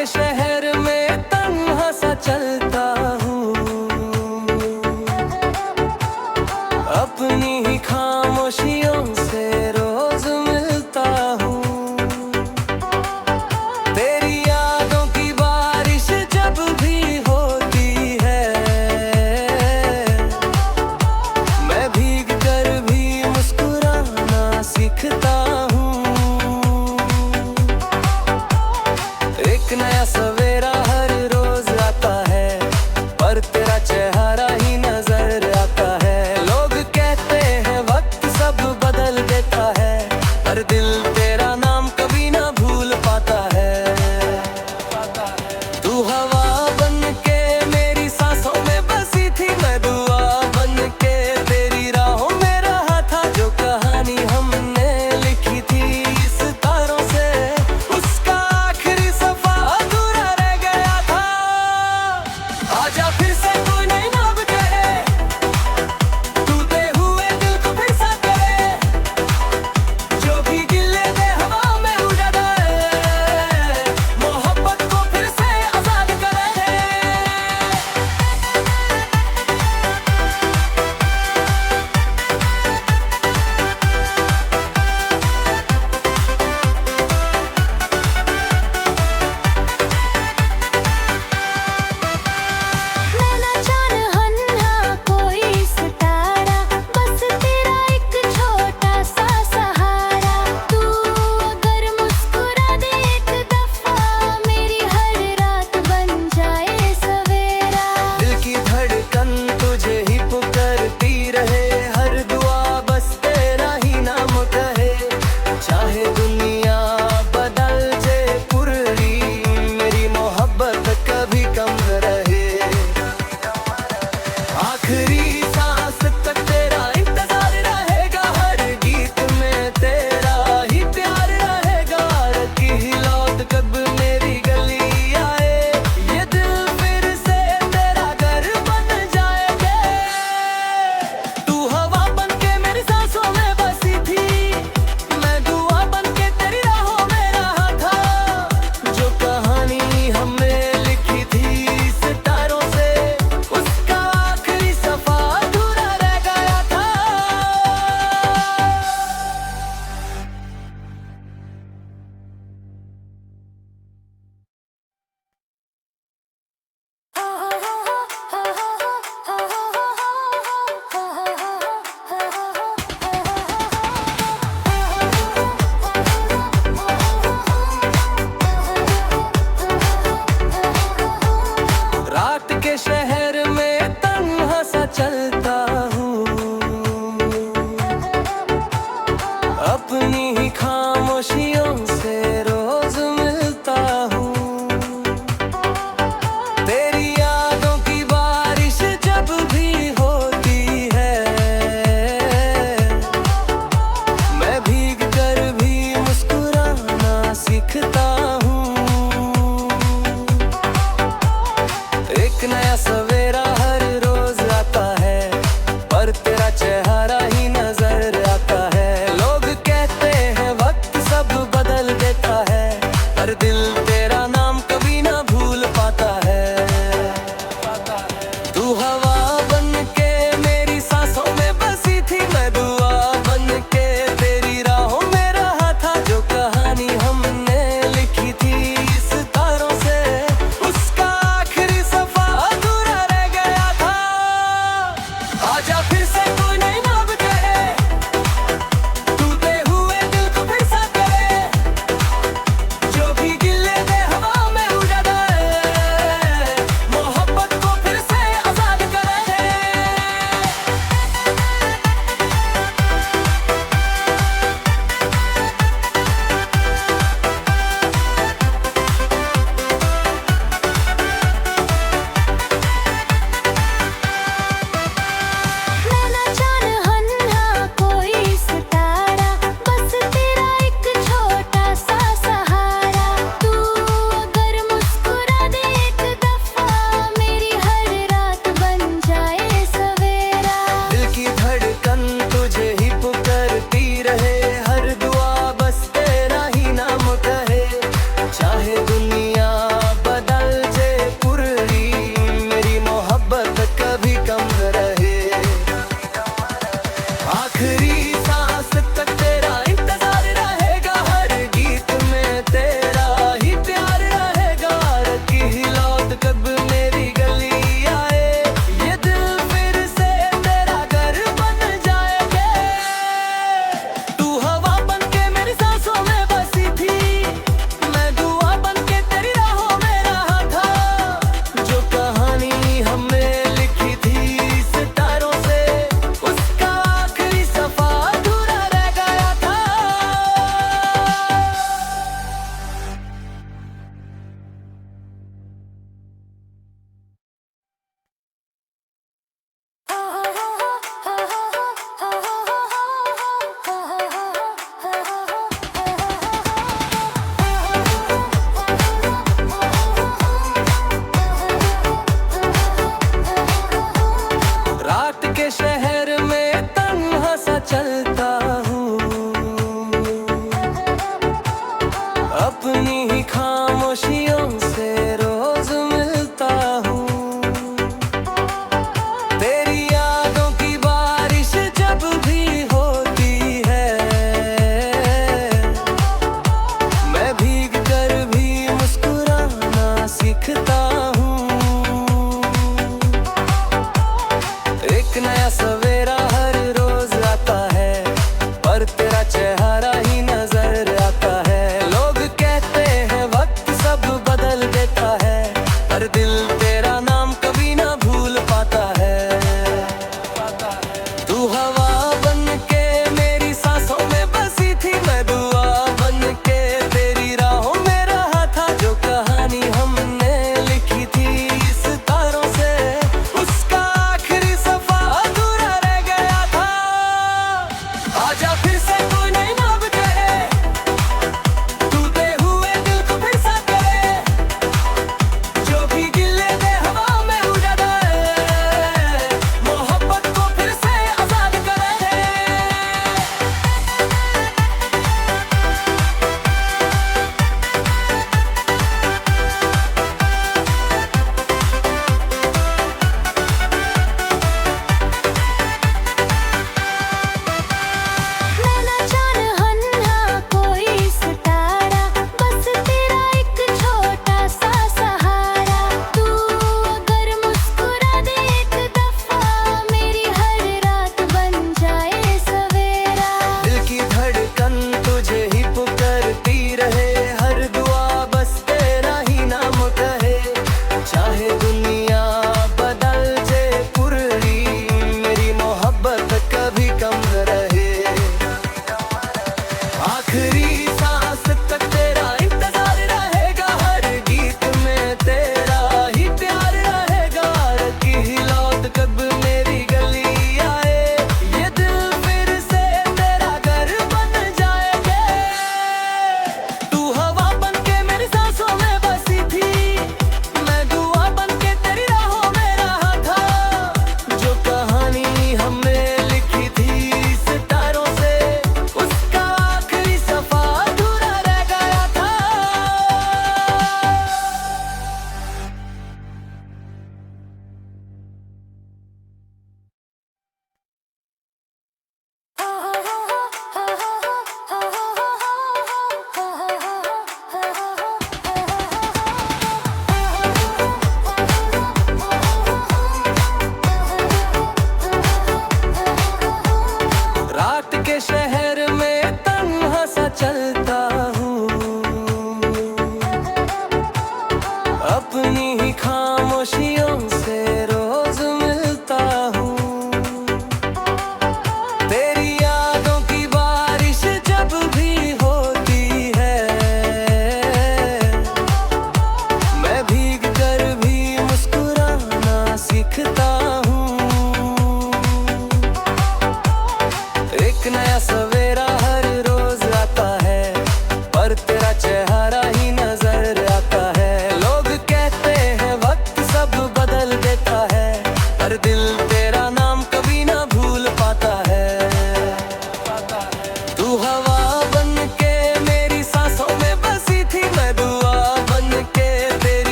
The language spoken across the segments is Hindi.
के शहर में तन्हा सा चलता हूँ, अपनी ही खामोशियों से रोज मिलता हूँ। तेरी यादों की बारिश जब भी होती है, मैं भीग कर भी मुस्कुराना सीखता हूँ। एक नया सवेरा हर रोज आता है, पर तेरा चेहरा ही नजर आता है। लोग कहते हैं वक्त सब बदल देता है, पर दिल तेरा नाम कभी ना भूल पाता है। तू हवा बन के मेरी सांसों में बसी थी, मैं दुआ बन के तेरी राहों में रहा था। जो कहानी हमने लिखी थी इस तारों से, उसका आखिरी सफा अधूरा रह गया था। आजा फिर से कोई नई नाम करे, टूटे हुए दिल को फिर सा करे, जो भी गिले दे हवा में उड़ा जाए। अपनी ही खामोशियों से रोज मिलता हूँ। तेरी यादों की बारिश जब भी होती है, मैं भीग कर भी मुस्कुराना सीखता हूँ। एक नया सवेरा हर रोज आता है, पर तेरा चेहरा ही नजर आता है। लोग कहते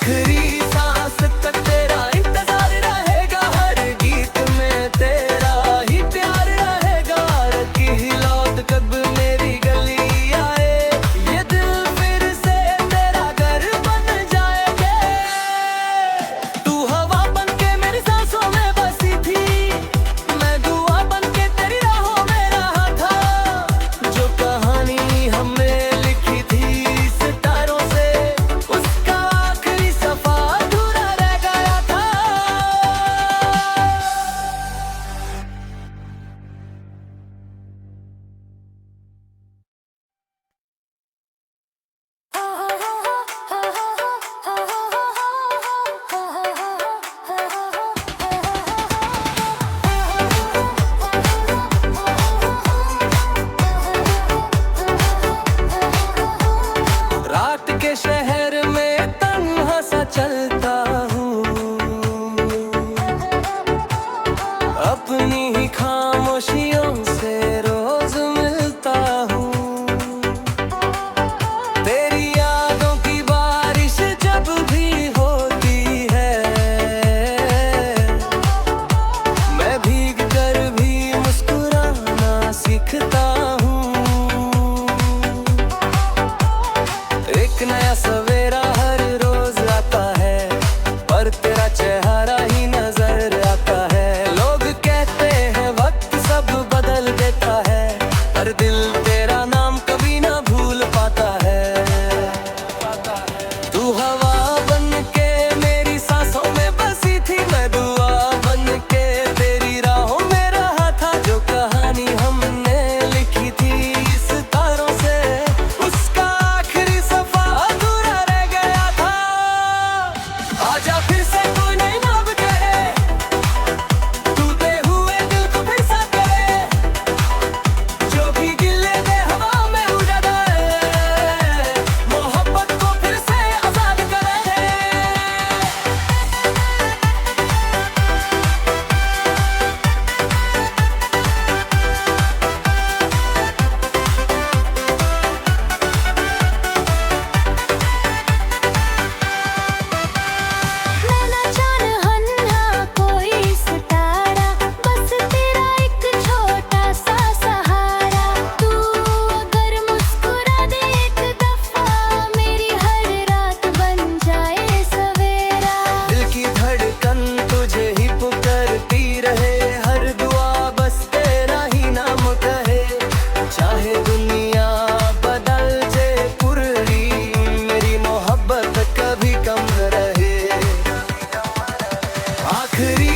आखिरी सांस तक तेरा इंतजार रहेगा, हर गीत में तेरा ही प्यार रहेगा। की ही लौट कब मेरी गली आए, ये दिल फिर से तेरा घर बन जाएगा। तू हवा बन के मेरी सांसों में बसी थी, मैं दुआ बन के तेरी राहों में रहा था। जो कहानी हमने लिखी थी सितारों से, उसका आखिरी सफा अधूरा रह गया था। रात के शहर में तन्हा सा चलता हूँ, अपनी ही खामोशियों से रोज मिलता हूँ। तेरी यादों की बारिश जब भी होती है, मैं भीग कर भी मुस्कुराना सीखता हूँ। एक नया सवेरा हर रोज आता है, पर तेरा चेहरा ही नजर आता है। लोग कहते हैं वक्त सब बदल देता है, पर दिल तेरा नाम कभी ना भूल पाता है। तू हवा बन के मेरी सांसों में बसी थी, मैं दुआ बन के तेरी राहों में रहा था। जो कहानी हमने लिखी थी सितारों से, उसका आखिरी सफा अधूरा रह गया था। आजा फिर से कोई नई नाम कहे, टूटे हुए दिल को फिर सा करे। जो भी गिले दे हवा में उड़ा दे, मोहब्बत को फिर से आजाद करे। मैं ना जान हन्हा कोई सितारा, बस तेरा एक छोटा सा सहारा। तू अगर मुस्कुरा दे एक दफा, मेरी हर रात बन जाए सवेरा। दिल की धड़कन तुझे ही पुकारती रहे, हर दुआ बस तेरा ही नाम कहे। चाहे दुनिया बदल जाए पूरी, मेरी मोहब्बत कभी कम रहे। आखिरी